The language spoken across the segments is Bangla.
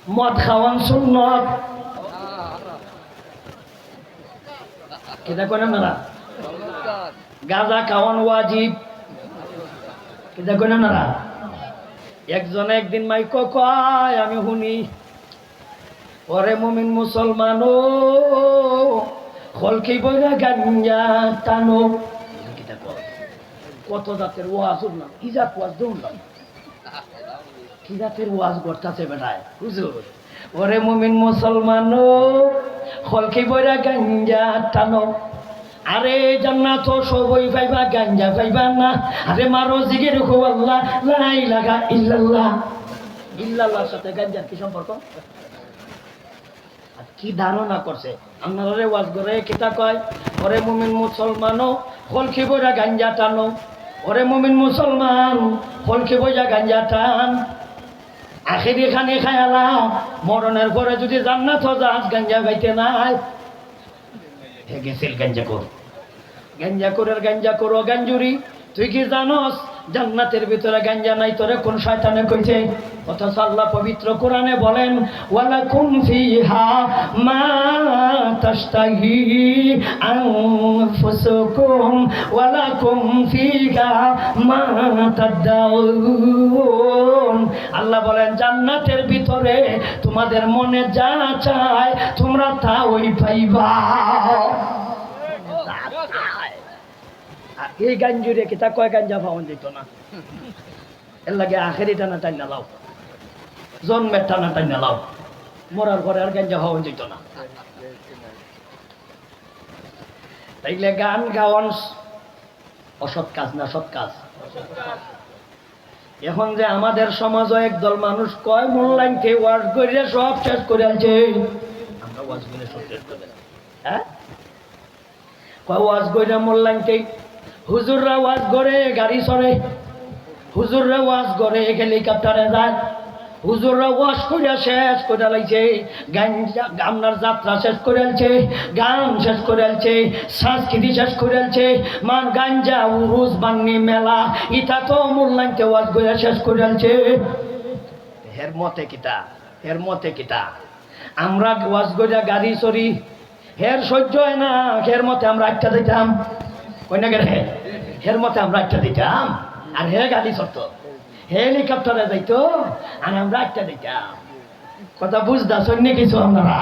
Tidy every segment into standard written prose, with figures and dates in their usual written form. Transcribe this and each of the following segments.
মদ খাওয়ান সুন্নত, কিতা করেন না? গাঁজা খাওয়ান ওয়াজিব, কিতা করেন না? একজন একদিন মাইক কয়, আমি শুনি, ওরে মুমিন মুসলমান ও খলকি বইরা গাঞ্জা টানো। কত জাতের ওয়াজ না, কি জাত ওয়াজ দৌড়লাম, কি জাতের ওয়াজ করতেছে বেটায় হুজুর। ওরে মুমিন মুসলমান ও খলকি বইরা গাঞ্জা টানো। আরে জান্নাত সবই পাইবা, গাঞ্জা পাইবা না। আরে মারো জিগির খুব আল্লাহ লা ইলাহা ইল্লাল্লাহ। ইল্লাল্লাহর সাথে গাঞ্জার কি সম্পর্ক? কি ধারণা করছে আপনারা ওয়াজ করে কিতা কয়, ওরে মুমিন মুসলমান খলকি বইরা গাঞ্জা টানো। ওরে মুমিন মুসলমান খলকি বইরা গাঞ্জা টান। আখেরি খানে খায়ালাম, মরণের পরে যদি জান্নাত যাস গাঞ্জা পাইতে নাই। হে গেছিল গাঞ্জা কর, গাঞ্জা করের গাঞ্জা করো গাঞ্জুরি। তুই কি জানোস জান্নাতের ভিতরে গাঞ্জা নাই? তোরে কোন শয়তানে কইছে? অথচ আল্লাহ পবিত্র কোরআনে বলেন, ওয়ালাকুম ফিহা মা তাশতাহি আনফুসুকুম ওয়ালাকুম ফিহা মা তাদাউন। আল্লাহ বলেন জান্নাতের ভিতরে তোমাদের মনে যা চায় তোমরা তা ওই পাইবা। এই গাঞ্জুরে কিতা কয় গাঞ্জা পাওয়া যেত না। এর লাগে আখেরি টানা টাইনা লাও, জন্মের টানা টাইনা লাও, মরার পরে আর গাঞ্জা পাওয়া যেত না। তাইলে গান গাওয়ান অসৎ কাজ না সৎ কাজ? এখন যে আমাদের সমাজও একদল মানুষ কয় মোল্লাইনকে ওয়াজ করে সব শেষ করে আনছে। আমরা ওয়াজ করে সব শেষ করে, হ্যাঁ কয় ওয়াজ করে মোল্লাইনকে। হুজুররা ওয়াজ করে গাড়ি চড়ে, হুজুররা ওয়াজ করে হেলিকপ্টারে যায়, হুজুররা ওয়াজ করে শেষ করে লাইছে, গাঞ্জা আপনার যাত্রা শেষ করে আলছে, গান শেষ করে আলছে, সংস্কৃতি শেষ করে আলছে। মান গাঞ্জা উরুস বান্নি মেলা ইটা তো মোল্লাইনকে ওয়াজ করে শেষ করে আলছে। হের মতে কিতা, হের মতে কিতা? আমরা ওয়াজ করে গাড়ি চড়ি, হের সহ্য হয় না, হের মতে আমরা একটা দিতাম, কই না গেলে হের মতে আমরা একটা দিতাম। আর হে গাড়ি চড়তো, হেলিকপ্টারে যাইতো, আর আমরা একটা দিতাম। কথা বুঝতেছেন নি কিছু আপনারা?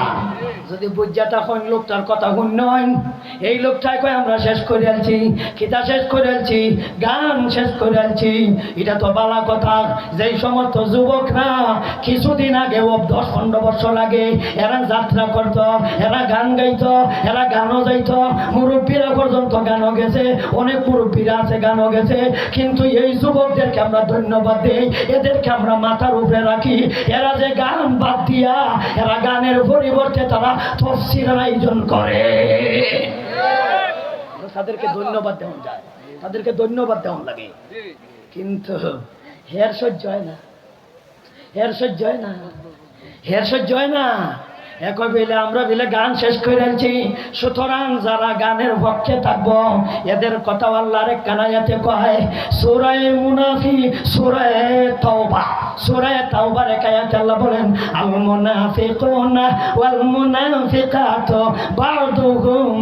যদি বুঝাটা কোন লোকটার কথা শুনন, এই লোকটাই কয় আমরা শেষ করে আলছি, কিতা শেষ করে আলছি, গান শেষ করে আলছি। এটা তো বালা কথা। যেই সমস্ত যুবকরা কিছুদিন আগে 10-15 বছর আগে এরা যাত্রা করত, এরা গান গাইত, এরা গানও যাইত, মুরব্বীরা পর্যন্ত গানও গেছে, অনেক মুরব্বীরা আছে গানও গেছে। কিন্তু এই যুবকদেরকে আমরা ধন্যবাদ দিই, এদেরকে আমরা মাথার উপরে রাখি। এরা যে গান বাদ দিয়া এরা গানের পরিবর্তে তারা তফসিরের আয়োজন করে। তাদেরকে ধন্যবাদ দেওয়া যায়, তাদেরকে ধন্যবাদ দেওয়া লাগে। কিন্তু হের সহ্য হয় না, হের সহ্য হয় না, হের সহ্য হয় না। একই বেলে আমরা বেলে গান শেষ করে আনছি। সুতরাং যারা গানের পক্ষে থাকবো এদের কথা আল্লাহর কানায়াতে কয় সূরা মুনাফিক, সূরা তাওবা, সূরা তাওবার আয়াতে আল্লাহ বলেন আল মুনাফিকুনা ওয়াল মুনাফিকাতু বা'দুহুম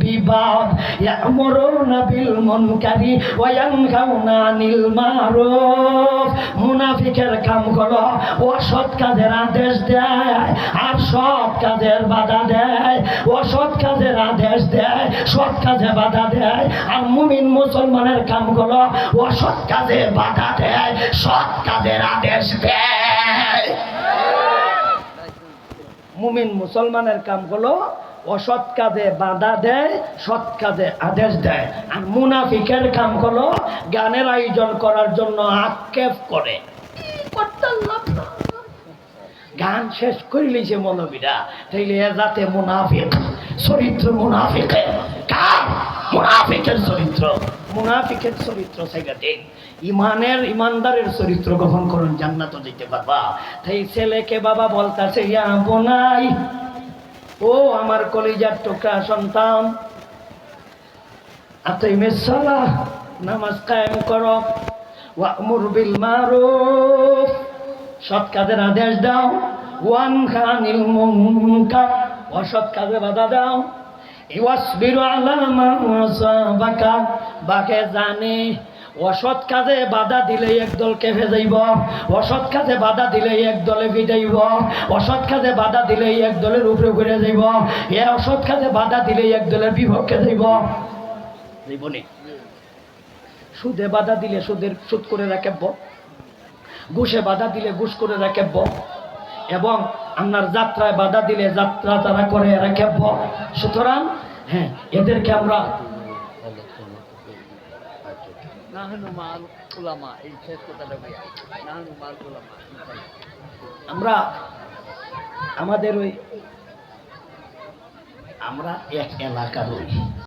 বিবাদ ইয়ামুরুনা বিল মুনকারি ওয়া ইয়ানহাউনা আনিল মারুফ। মুনাফিকের কাম হলো অসৎ কাজের আদেশ দেয় আর সৎ কাজের বাধা দেয়, অসৎ কাজের আদেশ দেয়, সৎ কাজে বাধা দেয়। আর মুমিন মুসলমানের কাম হলো অসৎ কাজে বাধা দেয়, সৎ কাজের আদেশ দেয়। মুমিন মুসলমানের কাম হলো অসৎ কাজে বাধা দেয়, সৎ কাজে আদেশ দেয়। আর মুনাফিকের কাম হলো গানের আয়োজন করার জন্য আক্ষেপ করে। গান শেষ করে লিছে মৌলবীরা, তাইলে যাতে মুনাফিক চরিত্র, মুনাফিকের কার? মুনাফিকের চরিত্র, মুনাফিকের চরিত্র সেটা দিন। ইমানের ইমানদারের চরিত্র গ্রহণ করুন, জান্নাত যেতে পারবা। তাই ছেলেকে বাবা বলতেছে ইয়া বোনাই, ও আমার কলিজার টুকরা সন্তান, আকিমিস সালাহ, নামাজ কায়েম করো, ওয়া'মুর বিল মারুফ, সৎ কাজের আদেশ দাও, ওয়ানহা আনিল মুনকার, অসৎ কাজে বাধা দাও। ওয়াসবিরু আলা মা আসাবাকা, বাকে জানে অসৎ কাজে বাধা দিলে একদল কেঁপে যাইব, অসৎ কাজে বাধা দিলে এক দলে ফিটাইব, অসৎ কাজে বাধা দিলে এক দলের উপরে ঘুরে যাইব, এ অসৎ কাজে বাধা দিলে এক দলের বিপক্ষে যাইব। জীবনে সুদে বাধা দিলে সুদ করে রাখব, ঘুষে বাধা দিলে ঘুষ করে রাখব, এবং আপনার যাত্রায় বাধা দিলে যাত্রা তারা করে রাখব। সুতরাং হ্যাঁ, এদেরকে আমরা আমরা আমাদের ওই আমরা এক এলাকার ওই